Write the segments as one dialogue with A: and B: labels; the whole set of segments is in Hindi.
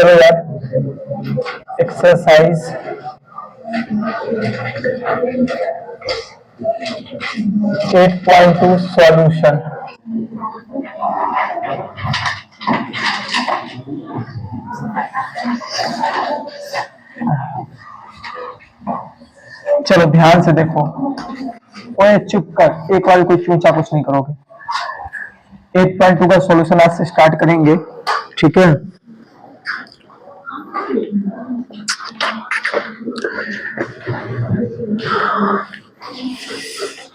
A: चलो यार, एक्सरसाइज 8.2 सॉल्यूशन। चलो ध्यान से देखो, ओए चुप कर, एक बार कोई चूचा कुछ नहीं करोगे। 8.2 का सॉल्यूशन आज से स्टार्ट करेंगे, ठीक है।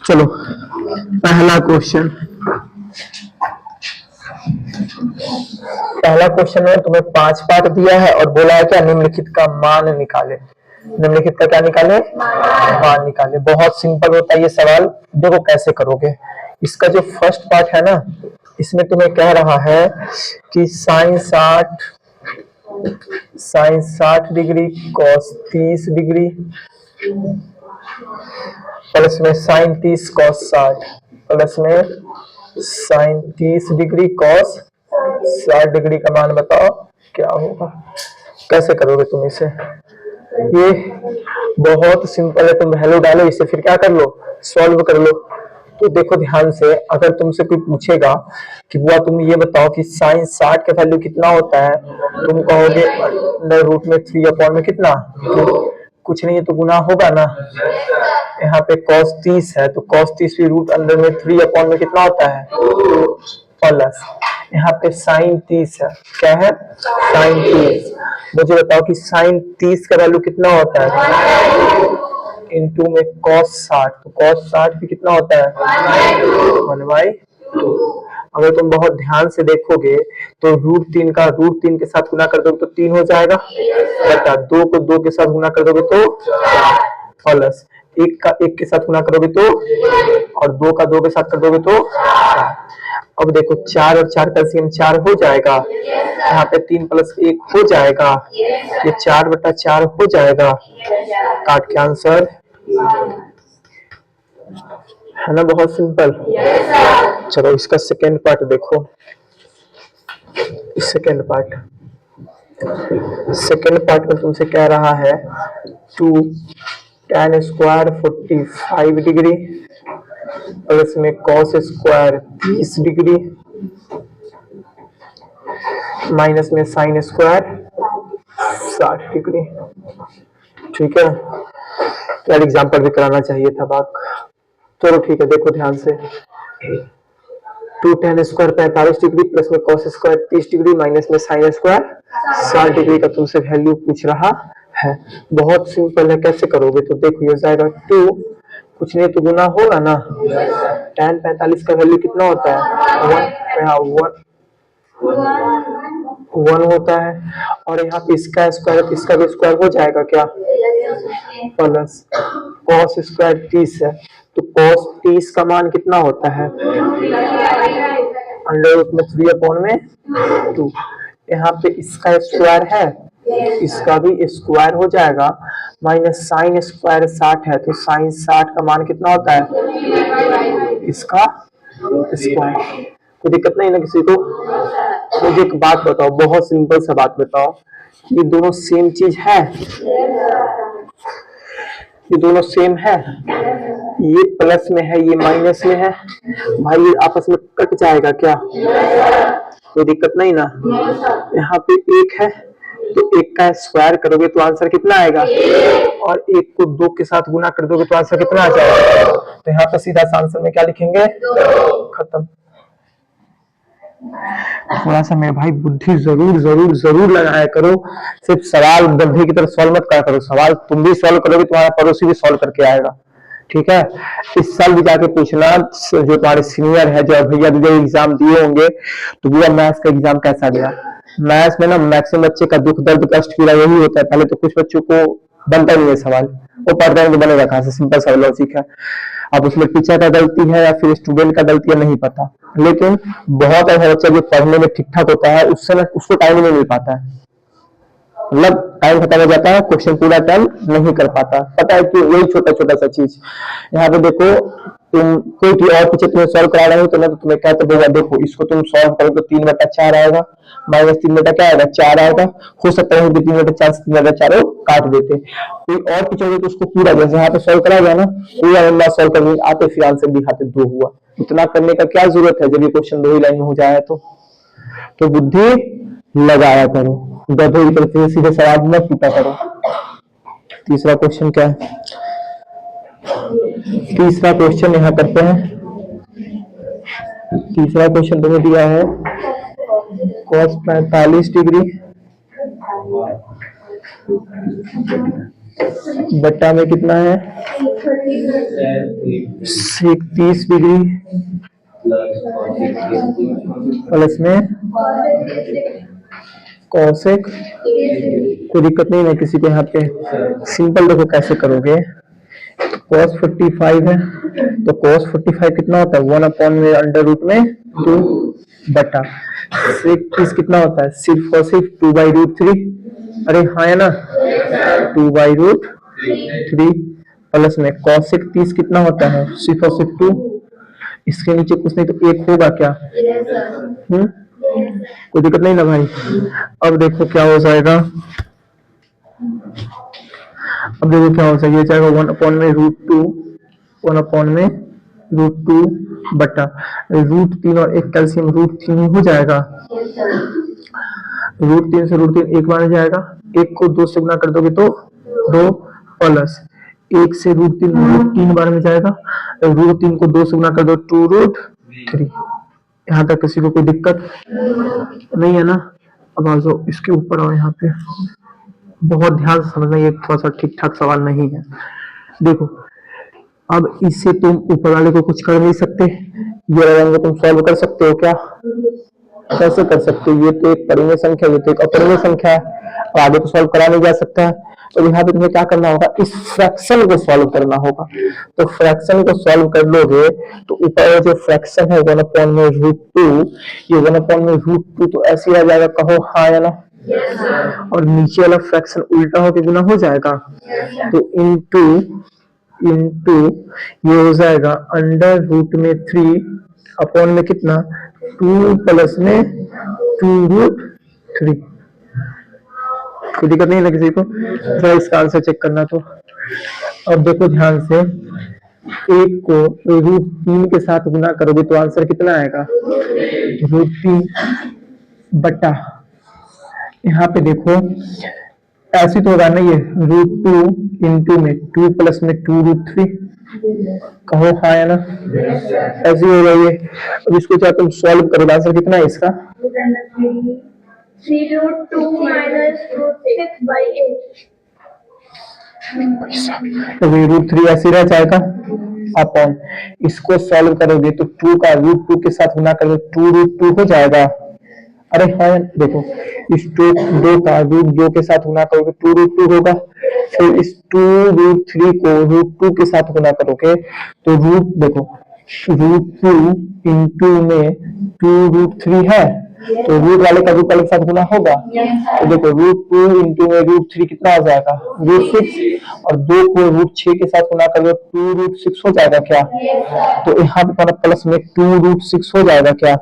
A: चलो पहला क्वेश्चन में तुम्हें 5 पार्ट दिया है और बोला है क्या, निम्नलिखित का मान निकाले। निम्नलिखित का क्या निकाले, मान निकाले। बहुत सिंपल होता है ये सवाल, देखो कैसे करोगे। इसका जो फर्स्ट पार्ट है ना, इसमें तुम्हें कह रहा है कि sine 60 degree cos 30 degree plus में साइन 30 कॉस 60 प्लस में साइन 30 डिग्री कॉस 60 डिग्री का मान बताओ क्या होगा। कैसे करोगे तुम इसे, ये बहुत सिंपल है। तुम वैल्यू डालो, इसे फिर क्या कर लो, सॉल्व कर लो। तो देखो ध्यान से, अगर तुमसे कोई पूछेगा कि बुआ तुम ये बताओ कि साइन 60 का वैल्यू कितना होता है, तुम कहोगे अंडर रूट में 3 अपॉन में कितना, कुछ नहीं है तो गुना होगा ना। यहाँ पे cos 30 है तो cos 30 भी रूट अंडर में 3 अपॉन में कितना होता है, प्लस यहाँ पे साइन 30 है, क्या है साइन 30। मुझे बताओ कि साइन 30 का वैल्यू कितना होता है, इनटू में cos 60, तो cos 60 भी कितना होता है 1/2। अगर तुम बहुत ध्यान से देखोगे तो रूट 3 के साथ गुना कर दोगे तो 3 हो जाएगा, बता 2 को 2 के साथ गुना कर दोगे तो प्लस 1 का 1 के साथ गुना करोगे तो, और 2 का 2 के साथ कर दोगे तो। अब देखो 4 और 4 का LCM 4 हो जाएगा, यहाँ पे 3 + 1 हो जाएगा, ये 4/4 हो जाएगा। काट के आंसर है ना, बहुत सिंपल। चलो इसका सेकेंड पार्ट देखो। सेकेंड पार्ट में तुमसे कह रहा है 2 tan स्क्वायर 45 डिग्री प्लस में cos स्क्वायर 30 डिग्री माइनस में साइन स्क्वायर 60 डिग्री। ठीक है, तो एग्जाम्पल भी कराना चाहिए था बात। चलो ठीक है, देखो ध्यान से, 2 tan स्क्वायर 45 डिग्री प्लस में cos स्क्वायर 30 डिग्री माइनस में साइन स्क्वायर 60 डिग्री का तुमसे वैल्यू पूछ रहा है। बहुत सिंपल है, कैसे करोगे तो देखो, ये हो जाएगा 2, कुछ नहीं तो गुना होगा ना। tan 45 का वैल्यू कितना होता है 1 होता है, और यहाँ पे इसका स्क्वायर इसका भी स्क्वायर हो जाएगा क्या, प्लस cos स्क्वायर 30 है तो cos 30 का मान कितना होता है अंडर रूट में 3 अपॉन में 2। यहाँ पे इसका स्क्वायर है, इसका भी स्क्वायर हो जाएगा, माइनस साइन स्क्वायर 60 है तो साइन 60 का मान कितना होता है इसका स्क्वायर। कोई दिक्कत नहीं ना किसी को। मुझे एक बात बताओ, बहुत सिंपल सा बात बताओ, ये दोनों सेम चीज है, ये दोनों सेम है, ये प्लस में है ये माइनस में है, भाई ये आपस में कट जाएगा क्या, कोई दिक्कत नहीं ना। यहाँ पे 1 है तो 1 का स्क्वायर करोगे तो आंसर कितना आएगा, और 1 को 2 के साथ गुना कर दोगे तो आंसर कितना आ जाएगा। तो यहाँ पर सीधा आंसर में क्या लिखेंगे, खत्म। थोड़ा सा मेरे भाई बुद्धि जरूर लगाया करो, सिर्फ सवाल गधे की तरह सॉल्व मत करा करो। सवाल तुम भी सॉल्व करोगे, तुम्हारा पड़ोसी भी सॉल्व करके आएगा, ठीक है। इस साल भी जाके पूछना जो तुम्हारे सीनियर है, जो भैया दीदी एग्जाम दिए होंगे, तो पूरा मैथ्स का एग्जाम कैसा गया। मैथ्स में ना मैक्सिमम बच्चे का दुख दर्द कष्ट पीड़ा यही होता है। पहले तो कुछ बच्चों को बनता नहीं है सवाल, वो पढ़ते हैं तो बनेगा कहाँ से, सिंपल सा लॉजिक है। अब उसमें टीचर का गलती है या फिर स्टूडेंट का गलती है नहीं पता, लेकिन बहुत ऐसा बच्चा जो पढ़ने में ठीक ठाक होता है उस समय उसको टाइम नहीं मिल पाता है, मतलब टाइम खत्म हो जाता है, क्वेश्चन पूरा टाइम नहीं कर पाता। पता है कि वही छोटा सा चीज। यहाँ पे देखो
B: तुम कोई भी और टीचर तुम्हें सॉल्व करा रहे हो तो ना, तो तुम्हें क्या करेगा, देखो इसको तुम सॉल्व करो तो 3/4 आएगा, -3 क्या आएगा, 4 आएगा। हो सकता है कि 3/4 से 3/4 काट देते। कोई और टीचर हो तो उसको पूरा जैसे यहाँ पे सॉल्व करा गया ना, पूरा लंबा सॉल्व करके आते, फिर आंसर दिखाते 2 हुआ। इतना करने का क्या जरूरत है जब ये क्वेश्चन 2 ही लाइन में हो जाए। तो बुद्धि लगाया करो, गधे की तरफ से सीधे सवाल मत पूछा करो। तीसरा क्वेश्चन क्या है, तीसरा क्वेश्चन यहाँ करते हैं। तीसरा क्वेश्चन तुम्हें दिया है cos 45 डिग्री बट्टा में कितना है, sec 30 डिग्री प्लस में cosec। कोई दिक्कत नहीं है किसी को यहाँ पे। सिंपल देखो कैसे करोगे, cos 45 है तो cos 45 कितना होता है, 1/√2 बटा sec 30 कितना होता है, सिर्फ और सिर्फ 2/√3। अरे हाँ है ना, 2/√3 प्लस में cosec 30 कितना होता है, सिर्फ और सिर्फ 2। इसके नीचे कुछ नहीं तो 1 होगा क्या, कोई दिक्कत नहीं ना भाई। अब देखो क्या हो जाएगा, अब देखो क्या हो जाएगा, ये जाएगा 1/√2, 1/√2 बटा √3 और 1 कैल्सियम √3 हो जाएगा। √3 से √3 1 बार जाएगा, 1 को 2 से गुना कर दोगे तो 2 प्लस 1 से √3 बार में जाएगा, √3 को 2 से गुना कर दो 2√3। यहाँ तक किसी को कोई दिक्कत नहीं है ना। अब आ जाओ इसके ऊपर आओ, यहाँ पे बहुत ध्यान से समझना, ये थोड़ा सा ठीक ठाक सवाल नहीं है। देखो अब इससे तुम ऊपर वाले को कुछ कर नहीं सकते, ये रंग तुम सॉल्व कर सकते हो क्या, कैसे कर सकते हो, ये तो एक परिमेय संख्या, ये तो एक अपरिमेय संख्या है, और आगे तो सॉल्व करा नहीं जा सकता है। तो यहाँ पे तुम्हें क्या करना होगा, इस फ्रैक्शन को सॉल्व करना होगा। तो फ्रैक्शन को सॉल्व कर लोगे तो ऊपर जो फ्रैक्शन है 1/√2, ये 1/√2 तो ऐसे आ जाएगा, कहो हाँ या ना। और नीचे वाला फ्रैक्शन उल्टा होकर गुना हो जाएगा, तो इनटू ये हो जाएगा √3 अपॉन में कितना 2 प्लस में 2√3। कोई दिक्कत नहीं है किसी को, जरा इसका आंसर चेक करना। तो अब देखो ध्यान से, 1 को √3 के साथ गुना करोगे तो आंसर कितना आएगा, √3 बटा, यहाँ पे देखो ऐसे तो होगा ना, ये √2 इंटू में 2 प्लस में 2√3, कहो हाँ है ना, ऐसे हो रही है। अब इसको क्या तुम सॉल्व करो, आंसर कितना है इसका,
C: 3√2 minus √6/8।
B: तो √3 ऐसे रह जाएगा अपॉन, इसको सॉल्व करोगे तो 2 का √2 के साथ गुना करोगे 2√2 हो जाएगा। अरे हाँ देखो, इस 2 का √2 के साथ गुना करोगे 2√2 होगा, फिर इस 2√3 को √2 के साथ गुना करोगे तो देखो √2 इंटू में 2√3 है, तो रूट वाले का रूट वाले के साथ गुना होगा। तो देखो √2 इंटू में √3 कितना आ जाएगा, √6, और 2 को √6 के साथ गुना करोगे 2√6 हो जाएगा क्या, तो यहाँ पे प्लस में 2√6 हो जाएगा क्या,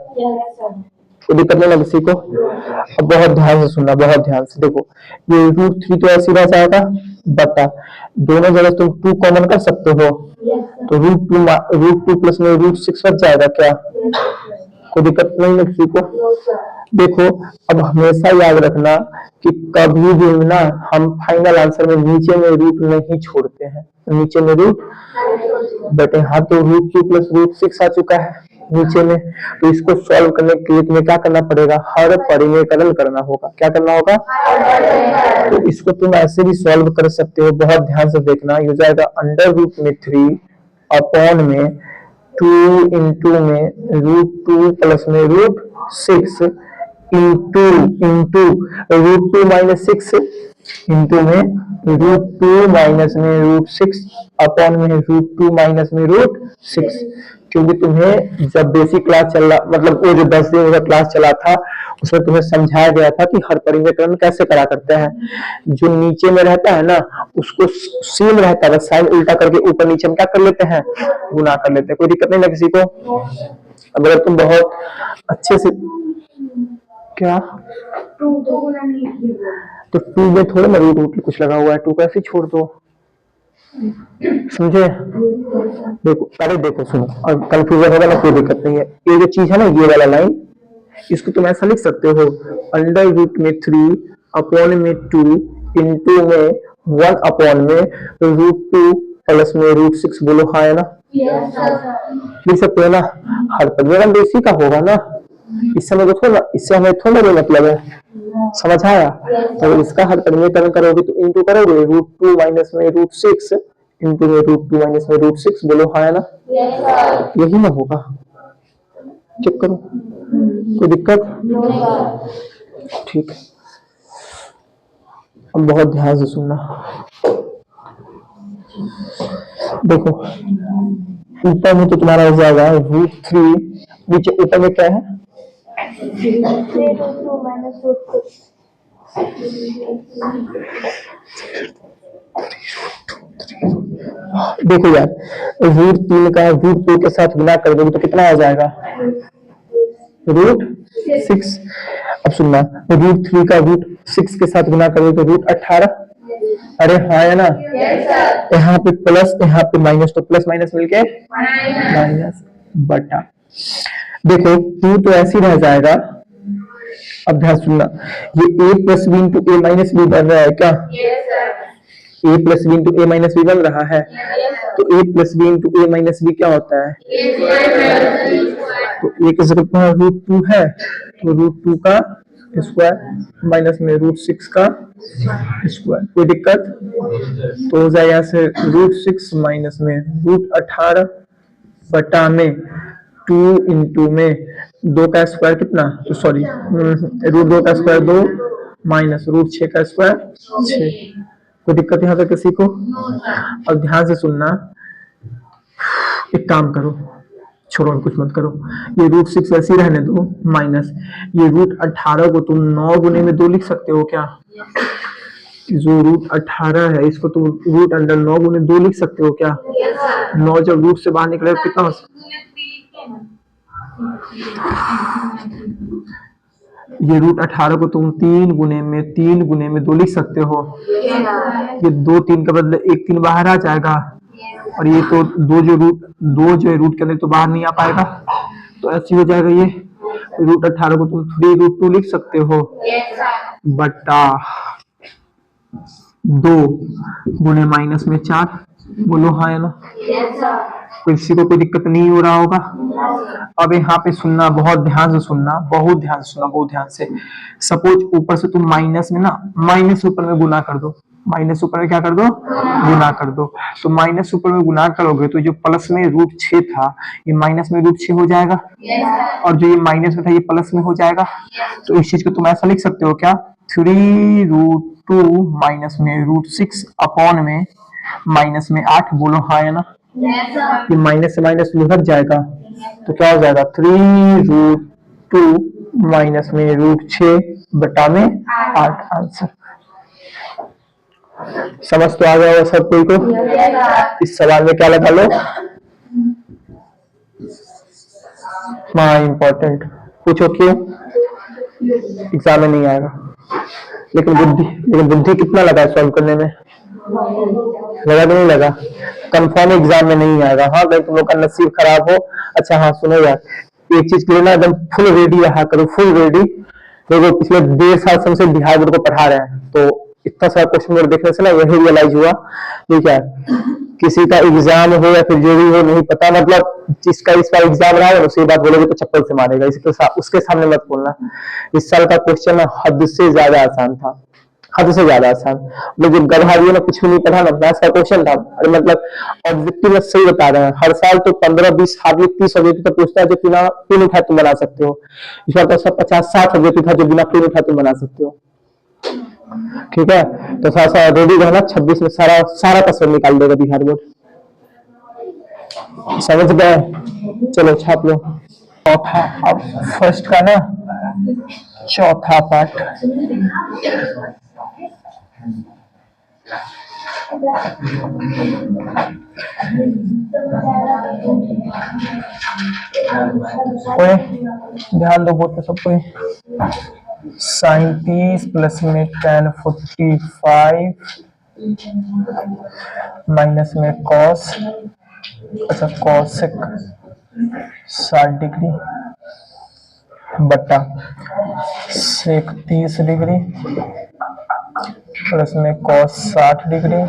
B: तो दिक्कत नहीं लगे किसी को। अब बहुत ध्यान से सुनना, बहुत ध्यान से देखो, ये √3 तो ऐसे रह जाएगा बटा, दोनों जगह तुम 2 कॉमन कर सकते हो, तो √2 प्लस में √6 बच जाएगा क्या, कोई दिक्कत नहीं है किसी को। देखो अब हमेशा याद रखना कि कभी भी ना हम फाइनल आंसर में नीचे में रूट नहीं छोड़ते हैं, नीचे में रूट बेटे, हाँ तो √2 प्लस √6 आ चुका है नीचे में, तो इसको सॉल्व करने के लिए तुम्हें क्या करना पड़ेगा, हर परिमेयकरण करना होगा। क्या करना होगा, तो इसको तुम ऐसे भी सॉल्व कर सकते हो, बहुत ध्यान से देखना। ये हो जाएगा √3 अपॉन में 2 इंटू में √2 प्लस में √6 इंटू √2 - 6 इंटू में √2 माइनस में √6 अपॉन में √2 माइनस में √6। क्योंकि तुम्हें जब बेसिक क्लास चल रहा, मतलब वो जो 10 दिन का क्लास चला था, उसमें तुम्हें समझाया गया था कि हर परिमेकरण कैसे करा करते हैं। जो नीचे में रहता है ना, उसको सेम रहता है, बस साइन उल्टा करके ऊपर नीचे हम क्या कर लेते हैं, गुना कर लेते हैं। कोई दिक्कत नहीं ना किसी को। अगर तुम बहुत अच्छे से क्या तो 2 में थोड़ा ना रूट कुछ लगा हुआ है, 2 को ऐसे छोड़ दो, समझे। देखो पहले देखो सुनो, और कंफ्यूजन होगा ना, कोई दिक्कत नहीं है। ये जो चीज है ना, ये वाला लाइन, इसको तुम ऐसा लिख सकते हो, अंडर रूट में 3 अपॉन में 2 इंटू में 1 अपॉन में √2 प्लस में √6। बोलो हाँ है ना, लिख सकते हो ना। हर परिमेकरण तो इसी का होगा ना, इससे हमें थोड़ा, इससे हमें थोड़ा कोई मतलब है, समझ आया। तो इसका हर परिमेकरण करोगे तो इंटू करोगे √2 माइनस में √6 इंटू में √2 माइनस में √6। बोलो हाँ है ना, यही ना होगा। चेक करो, कोई दिक्कत? ठीक है, अब बहुत ध्यान से सुनना। देखो ऊपर में तो तुम्हारा हो जाएगा √3, नीचे ऊपर में क्या है,
C: √2 minus √6।
B: देखो यार, √3 का √2 के साथ गुना कर दोगे तो कितना आ जाएगा, √6। अब सुनना, √3 का √6 के साथ गुना करोगे तो √18। अरे हाँ है ना, यहाँ पे प्लस यहाँ पे माइनस, तो प्लस माइनस मिलके माइनस बटा। देखो 2 तो ऐसे ही रह जाएगा। अब ध्यान सुनना, ये a plus B into A minus B बन रहा है क्या, a plus B into A minus B बन रहा है। तो a plus B into A minus B क्या होता है, तो a के जगह √2 है, तो √2 का स्क्वायर माइनस में √6 का स्क्वायर। कोई दिक्कत? तो हो जाए यहाँ से √6 माइनस में √18 बटा में 2 इंटू में 2 का स्क्वायर कितना, तो सॉरी √2 का स्क्वायर 2 माइनस √6 का स्क्वायर 6। कोई दिक्कत यहाँ तक किसी को? और ध्यान से सुनना, एक काम करो, छोड़ो कुछ मत करो, ये √6 ऐसे ही रहने दो माइनस, ये √18 को तुम 9 गुने में 2 लिख सकते हो क्या, जो √18 है इसको तुम √9 गुने 2 लिख सकते हो क्या। 9 जब रूट से बाहर निकले कितना हो, ये √18 को तुम 3 गुने में 2 लिख सकते हो। ये 2 3 के बदले 1 3 बाहर आ जाएगा, और ये तो 2 जो है रूट के अंदर तो बाहर नहीं आ पाएगा, तो ऐसे हो जाएगा। ये √18 को तुम 3√2 लिख सकते हो बटा 2 गुने माइनस में 4। बोलो हाँ है ना, किसी को कोई दिक्कत नहीं हो रहा होगा। अब यहाँ पे सुनना, बहुत ध्यान से सुनना, बहुत ध्यान से सुनना, बहुत ध्यान से। सपोज ऊपर से तुम माइनस में ना, माइनस ऊपर में गुना कर दो, माइनस ऊपर में क्या कर दो, गुना कर दो। तो माइनस ऊपर में गुना करोगे तो जो प्लस में √6 था, ये माइनस में √6 हो जाएगा, और जो ये माइनस में था ये प्लस में हो जाएगा। तो इस चीज को तुम ऐसा लिख सकते हो क्या, 3√2 माइनस में √6 अपॉन में माइनस में 8। बोलो हाँ है ना, ये माइनस से माइनस निकल जाएगा, तो क्या हो जाएगा 3√2 माइनस में √6 बटा में 8 आंसर। समझ तो आ गया होगा सब कोई को। इस सवाल में क्या लगा लो, इम्पोर्टेंट, पूछो क्यों, एग्जाम में नहीं आएगा। लेकिन बुद्धि कितना लगा सॉल्व करने में, लगा कि नहीं लगा? कंफर्म एग्जाम में नहीं आएगा। हाँ भाई तुम लोग का नसीब खराब हो। अच्छा हाँ सुनो यार, एक चीज के लिए ना एकदम फुल रेडी रहा करो, फुल रेडी। देखो पिछले 1.5 साल से हमसे बिहार बोर्ड को पढ़ा रहे हैं, तो इतना सारा क्वेश्चन पेपर देखने से ना यही रियलाइज हुआ कि क्या किसी का एग्जाम हो या फिर जो भी हो नहीं पता, मतलब जिसका इस बार एग्जाम रहा है उसी बात बोलोगे तो चप्पल से मारेगा, उसके सामने मत बोलना। इस साल का क्वेश्चन हद से ज्यादा आसान था, हद से ज्यादा आसान। मतलब जो गधा भी ना कुछ भी नहीं पढ़ा ना, मैथ्स का क्वेश्चन था। अरे मतलब ऑब्जेक्टिव में सही बता रहे हैं, हर साल तो 15-20 हार्डली 30 ऑब्जेक्टिव पूछता है जो बिना पिन उठाए तुम बना सकते हो। इस बार तो सब 50-60 ऑब्जेक्टिव था जो बिना पिन उठाए तुम बना सकते हो। ठीक है, तो थोड़ा सा रेडी रहना, 26 में सारा सारा का सब निकाल देगा बिहार बोर्ड। समझ गए? चलो छाप लो। चौथा, अब फर्स्ट का ना चौथा पार्ट। ओए ध्यान दो बोर्ड पे सब कोई। साइन 30 प्लस में tan 45 माइनस में कॉस, अच्छा कॉसेक 60 डिग्री बटा सेक 30 डिग्री प्लस में कॉस 60 डिग्री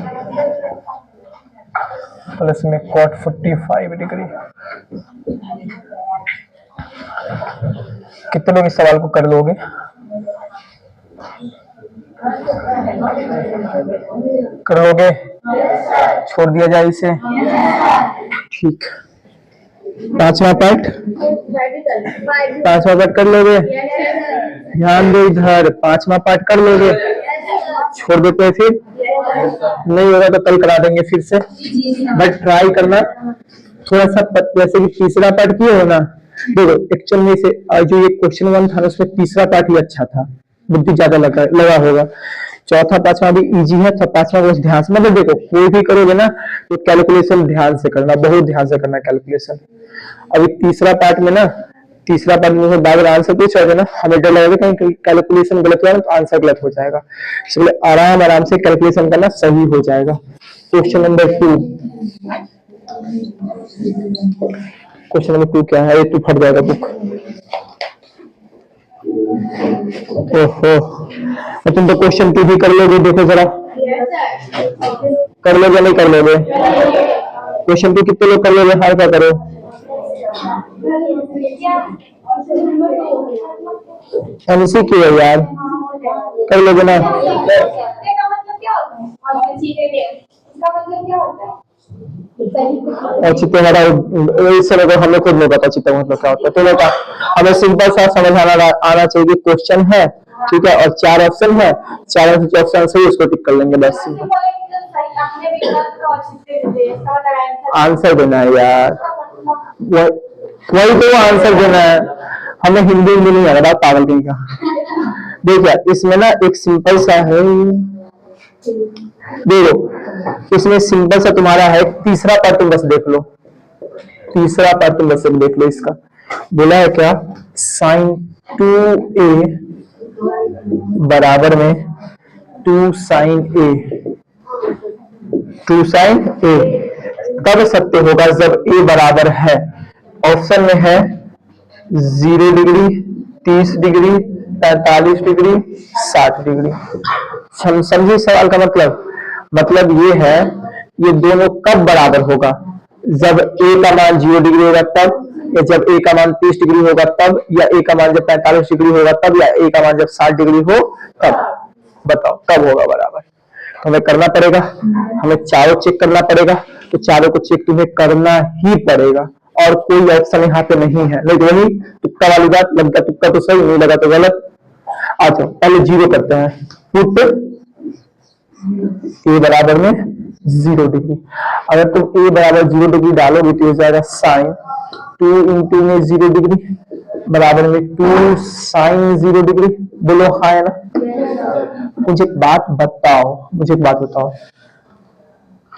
B: प्लस में कॉट 45 डिग्री। कितने लोग इस सवाल को कर लोगे? कर लोगे? छोड़ दिया जाए इसे? ठीक। पांचवा पार्ट, पांचवा पार्ट कर लोगे? ध्यान दो इधर, पांचवा पार्ट कर लोगे? छोड़ देते हैं फिर? नहीं होगा तो कल करा देंगे फिर से, बट ट्राई करना थोड़ा सा। जैसे कि तीसरा पार्ट किए हो ना, देखो एक्चुअल में से जो ये क्वेश्चन 1 था उसमें तीसरा पार्ट ही अच्छा था, बुद्धि ज्यादा लगा होगा। चौथा पांचवा भी इजी है, तो पांचवा कुछ ध्यान से, मतलब देखो कोई भी करोगे ना तो कैलकुलेशन ध्यान से करना, बहुत ध्यान से करना कैलकुलेशन। अभी तीसरा पार्ट में ना, तीसरा पार्ट में बार बार आंसर पूछ रहे ना, हमें डर लगेगा कहीं कैलकुलेशन गलत हुआ तो आंसर गलत हो जाएगा, इसलिए आराम आराम से कैलकुलेशन करना, सही हो जाएगा। क्वेश्चन नंबर 2, क्वेश्चन नंबर 2 क्या है? ये तो फट जाएगा बुक। ओहो, तुम तो क्वेश्चन 2 भी कर लोगे, देखो जरा कर लोगे नहीं कर लोगे? क्वेश्चन 2 कितने लोग कर लोगे? हार क्या करो? MCQ है यार, कर लोगे ना? चित्तौड़ा इस समय को हमें खुद नहीं पता चित्तौड़ा मतलब क्या होता है। तो बेटा हमें सिंपल सा समझ आना चाहिए कि क्वेश्चन है, ठीक है, और 4 ऑप्शन है, 4 में से ऑप्शन सही उसको टिक कर लेंगे बस। आंसर देना है यार, वही तो आंसर देना है, हमें हिंदी नहीं आ रहा, पागल कहीं का। देखिए इसमें ना एक सिंपल सा है, देखो इसमें सिंपल सा तुम्हारा है, तीसरा पार्ट तुम बस देख लो, तीसरा पार्ट तुम बस देख लो। इसका बोला है क्या? साइन 2a बराबर में 2 साइन a, 2 साइन a तब सत्य होगा जब a बराबर है, ऑप्शन में है 0 डिग्री, 30 डिग्री, 45 डिग्री, 60 डिग्री। समझिए सवाल का मतलब ये है, ये दोनों कब बराबर होगा? जब a का मान 0 डिग्री होगा तब, या जब a का मान 30 डिग्री होगा तब, या a का मान जब 45 डिग्री होगा तब, या a का मान जब 60 डिग्री हो तब। बताओ कब होगा बराबर? हमें करना पड़ेगा, हमें चारों चेक करना पड़ेगा, तो चारों को चेक तुम्हें करना ही पड़ेगा, और कोई ऑप्शन यहाँ पे नहीं है, नहीं तो वही तुक्का वाली बात, लगा तुक्का तो सही, नहीं लगा तो गलत। आ जाओ पहले 0 करते हैं, पुट a बराबर में 0 डिग्री। अगर तुम a बराबर 0 डिग्री डालोगे तो हो जाएगा साइन 2 इंटू में 0 डिग्री बराबर में 2 साइन 0 डिग्री। बोलो हाँ है ना? मुझे एक बात बताओ,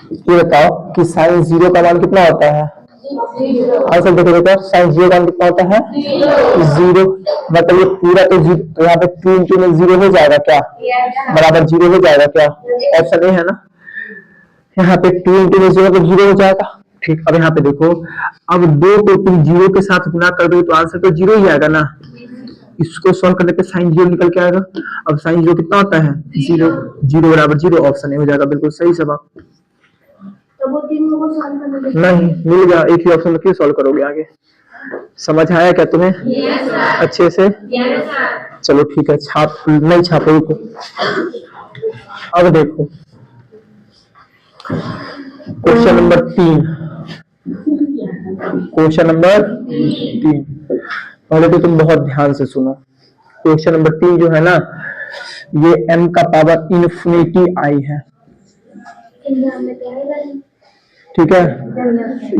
B: ये बताओ कि साइन 0 का मान कितना होता है? आंसर देखो बेटा, साइन 0 का मान कितना होता है? 0। मतलब ये पूरा तो यहाँ पे 2 इंटू में 0 हो जाएगा क्या? बराबर 0 हो जाएगा क्या? ऑप्शन ए है ना, यहाँ पे 2 इंटू में 0 तो 0 हो जाएगा। ठीक, अब यहाँ पे देखो, अब 2 को तुम 0 के साथ गुना कर दो तो आंसर तो 0 ही आएगा ना। इसको सॉल्व करने पे साइन 0 निकल के आएगा। अब साइन 0 कितना होता है? 0। 0 बराबर 0, ऑप्शन ए हो जाएगा, बिल्कुल सही जवाब। नहीं मिल गया, एक ही ऑप्शन में क्यों सॉल्व करोगे आगे? समझ आया क्या तुम्हें? अच्छे से? चलो ठीक है, नहीं छापोगे को। अब देखो क्वेश्चन नंबर 3, क्वेश्चन नंबर 3 पहले तो तुम बहुत ध्यान से सुनो। क्वेश्चन नंबर 3 जो है ना, ये m का पावर इन्फिनिटी i है,
C: एग्जाम में देने वाली
B: ठीक है।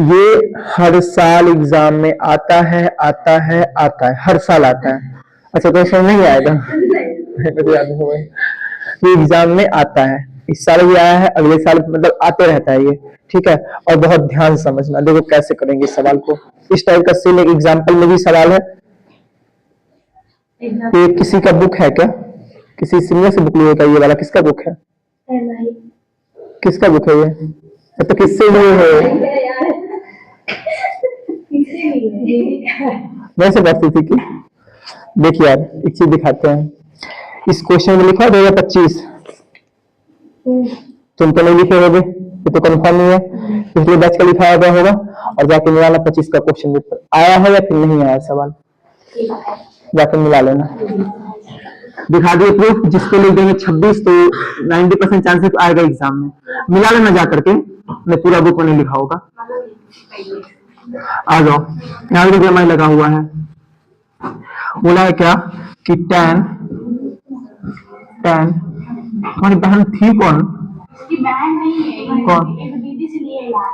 B: ये हर साल एग्जाम में आता है, आता है, आता है, हर साल आता है। अच्छा तो समझ नहीं आएगा, मुझे याद नहीं हुआ। ये एग्जाम में आता है, इस साल भी आया है, अगले साल मतलब आते रहता है ये, ठीक है। और बहुत ध्यान से समझना, देखो कैसे करेंगे इस सवाल को। इस टाइप का सेम एग्जाम्पल में भी सवाल है। ये किसी का बुक है क्या? किसी सीनियर से बुक लिए का? ये वाला किसका बुक है?
C: MI
B: किसका बुक है ये? तो किससे लिए है? वैसे बात थी कि देखिए यार एक चीज दिखाते हैं। इस क्वेश्चन में लिखा है 2025, तुम तो नहीं लिखे होगे, ये तो कंफर्म नहीं है, पिछले बैच का लिखा हुआ होगा। और जाके मिलाना 25 का क्वेश्चन पेपर आया है या फिर नहीं आया सवाल, जाके मिला लेना। दिखा दिए प्रूफ, जिसको लिख देंगे 26 तो 90% चांसेस आएगा एग्जाम में। मिला लेना जा करके, मैं पूरा बुक में नहीं लिखा होगा। आ जाओ, यहाँ देखिए हमारे लगा हुआ है, बोला है क्या कि tan तुम्हारी बहन थी कौन?
C: उसकी बहन नहीं है,
B: कौन?
C: एक दीदी से लिए यार।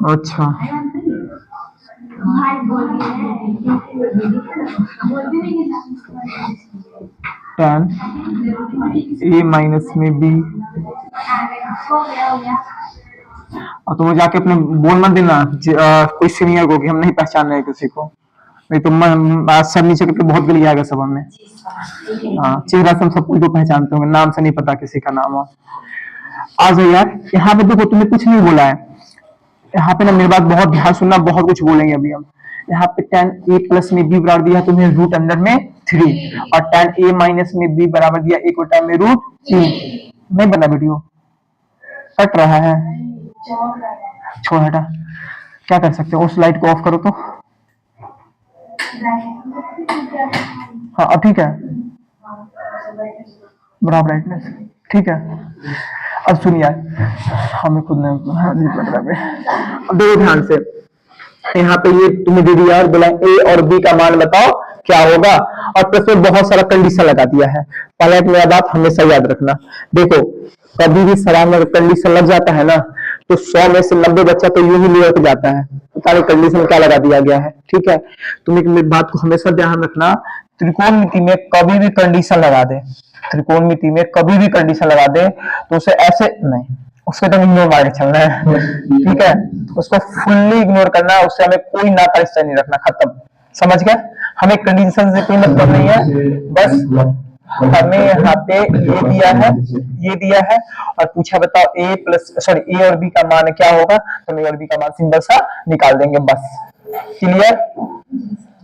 B: अच्छा
C: भाई बोल रही है, बोलती नहीं है
B: tan a माइनस में b।
C: हो गया
B: और तुम्हें जाके अपने बोल मत देना कोई सीनियर को कि हम नहीं पहचान रहे किसी को, नहीं तो आज सर नीचे करके बहुत गली आएगा सब में। हाँ चेहरा से हम सब कोई को पहचानते होंगे, नाम से नहीं पता किसी का नाम हो। आ जाओ यार, यहाँ पे देखो तुमने कुछ नहीं बोला है, यहाँ पे ना मेरी बात बहुत ध्यान सुनना, बहुत कुछ बोलेंगे अभी हम। यहाँ पे tan a प्लस में b बराबर दिया तुम्हें रूट अंदर में 3, और tan a माइनस में b बराबर दिया 1 बटा में रूट 3। नहीं बना वीडियो, कट रहा है, छोड़ हटा। क्या कर सकते हो, उस लाइट को ऑफ करो तो। हाँ अब ठीक है, बड़ा ब्राइटनेस, ठीक है। अब सुनिए, हमें खुद नहीं पड़ रहा है। अब देखो ध्यान से, यहाँ पे ये तुम्हें दे दिया और बोला ए और बी का मान बताओ क्या होगा, और प्लस में बहुत सारा कंडीशन लगा दिया है। पहले एक मेरा बात हमेशा याद रखना, देखो कभी भी सवाल में कंडीशन लग जाता है ना, तो 100 में से 90 बच्चा तो यूं ही निकल जाता है, सारे कंडीशन क्या लगा दिया गया है, ठीक है। तुम एक मेरी बात को हमेशा ध्यान रखना, त्रिकोणमिति में कभी भी कंडीशन लगा दे, त्रिकोणमिति में कभी भी कंडीशन लगा दे तो उसे ऐसे नहीं, उसको तो इग्नोर मार के चलना है, ठीक है। उसको फुल्ली इग्नोर करना है, उससे हमें कोई नाता रिश्ता नहीं रखना, खत्म, समझ गए। हमें कंडीशन से कोई मतलब नहीं है, बस हमें यहाँ पे ये दिया है और पूछा बताओ ए और बी का मान क्या होगा, तो ए और बी का मान सिंपल सा निकाल देंगे, बस क्लियर।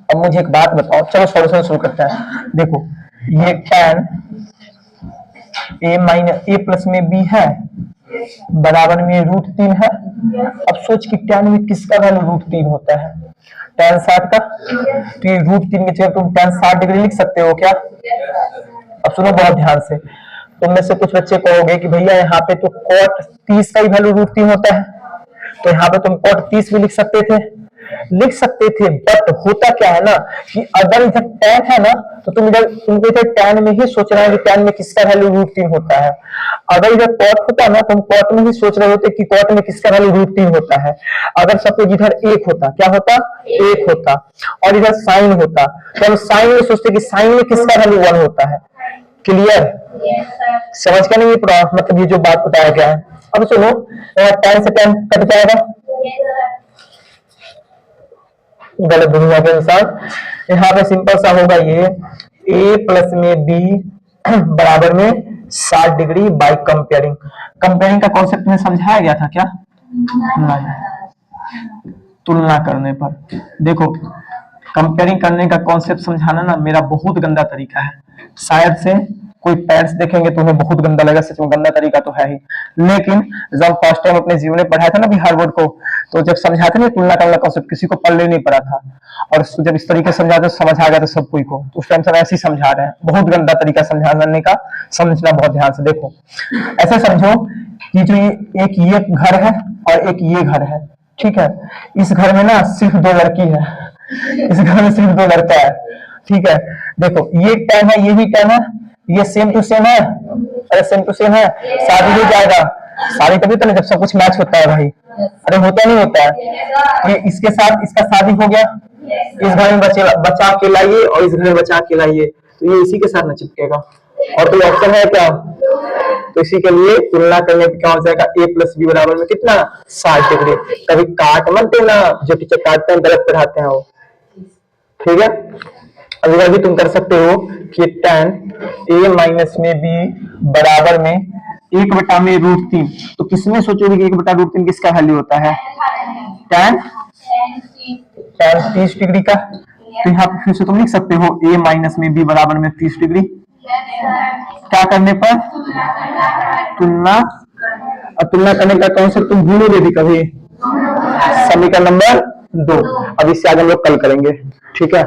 B: अब मुझे एक बात बताओ, चलो सॉल्यूशन शुरू करते हैं। देखो ये tan a minus a plus में b है बराबर में रूट 3 है। अब सोच कि tan में किसका वैल्यू रूट 3 होता है, tan 60 का, तो ये रूट 3 के जगह तुम tan 60 डिग्री लिख सकते हो क्या? अब सुनो बहुत ध्यान से, तुम में से कुछ बच्चे कहोगे कि भैया यहाँ पे तो cot 30 का ही वैल्यू रूट 3 होता है, तो यहाँ पे तुम cot 30 भी लिख सकते थे, बट होता क्या है ना कि अगर इधर tan है ना, तो तुमको इधर tan में ही सोचना है कि tan में किसका वैल्यू रूट 3 होता है। अगर इधर cot होता ना, तुम cot में ही सोच रहे होते कि cot में किसका वैल्यू रूट 3 होता है। अगर सपोज इधर 1 होता, क्या होता, 1 होता, और इधर sin होता, तो हम sin में सोचते कि sin में किसका वैल्यू 1 होता है। क्लियर, समझ के नहीं पूरा मतलब ये जो बात बताया गया है। अब सुनो, tan से tan कट जाएगा, गलत दुनिया के अनुसार यहाँ पे सिंपल सा होगा, ये a प्लस में b बराबर में 60 डिग्री बाय कंपेयरिंग। कंपेयरिंग का कॉन्सेप्ट में समझाया गया था क्या? नहीं, तुलना करने पर। देखो कंपेयरिंग करने का कॉन्सेप्ट समझाना ना मेरा बहुत गंदा तरीका है, शायद से कोई पेरेंट्स देखेंगे तो उन्हें बहुत गंदा लगेगा, सच में गंदा तरीका तो है ही, लेकिन जब फर्स्ट टाइम अपने जीवन में पढ़ाया था ना बिहार बोर्ड को, तो जब समझाते ना तुलना करने का कॉन्सेप्ट किसी को पढ़ने नहीं पड़ा था, और जब इस तरीके से समझाते समझ आ गया था सब कोई को, तो उस टाइम से ऐसे ही समझा रहे हैं। बहुत गंदा तरीका समझाने का, समझना बहुत ध्यान से। देखो ऐसे समझो कि जो एक ये घर है और एक ये घर है, ठीक है। इस घर में ना सिर्फ 2 लड़की है, इस घर में सिर्फ 2 लड़का है, ठीक है। देखो ये tan है, ये भी tan है, ये सेम टू सेम है, अरे सेम टू सेम है, शादी हो जाएगा, शादी तभी तो ना जब सब कुछ मैच होता है भाई, अरे होता नहीं होता है। ये इसके साथ इसका शादी हो गया, इस घर में बचा के लाइए और इस घर में बचा के लाइए, तो ये इसी के साथ ना चिपकेगा। और कोई ऑप्शन है क्या? तो इसी के लिए तुलना करने पे क्या हो जाएगा, a प्लस बी बराबर में कितना 60 डिग्री। कभी काट मत देना, जो टीचर काटते हैं गलत पढ़ाते हैं वो, ठीक है। अगर भी तुम कर सकते हो कि tan a माइनस में b बराबर में 1/√3, तो किसमें सोचोगे कि 1/√3 किसका वैल्यू होता है? tan 30 डिग्री का। तो यहाँ पे फिर से तुम लिख सकते हो a माइनस में b बराबर में 30 डिग्री। क्या करने पर? तुलना। और तुलना करने का कॉन्सेप्ट तुम भूलोगे भी कभी? समीकरण नंबर 2। अब इससे आगे हम लोग कल करेंगे, ठीक है।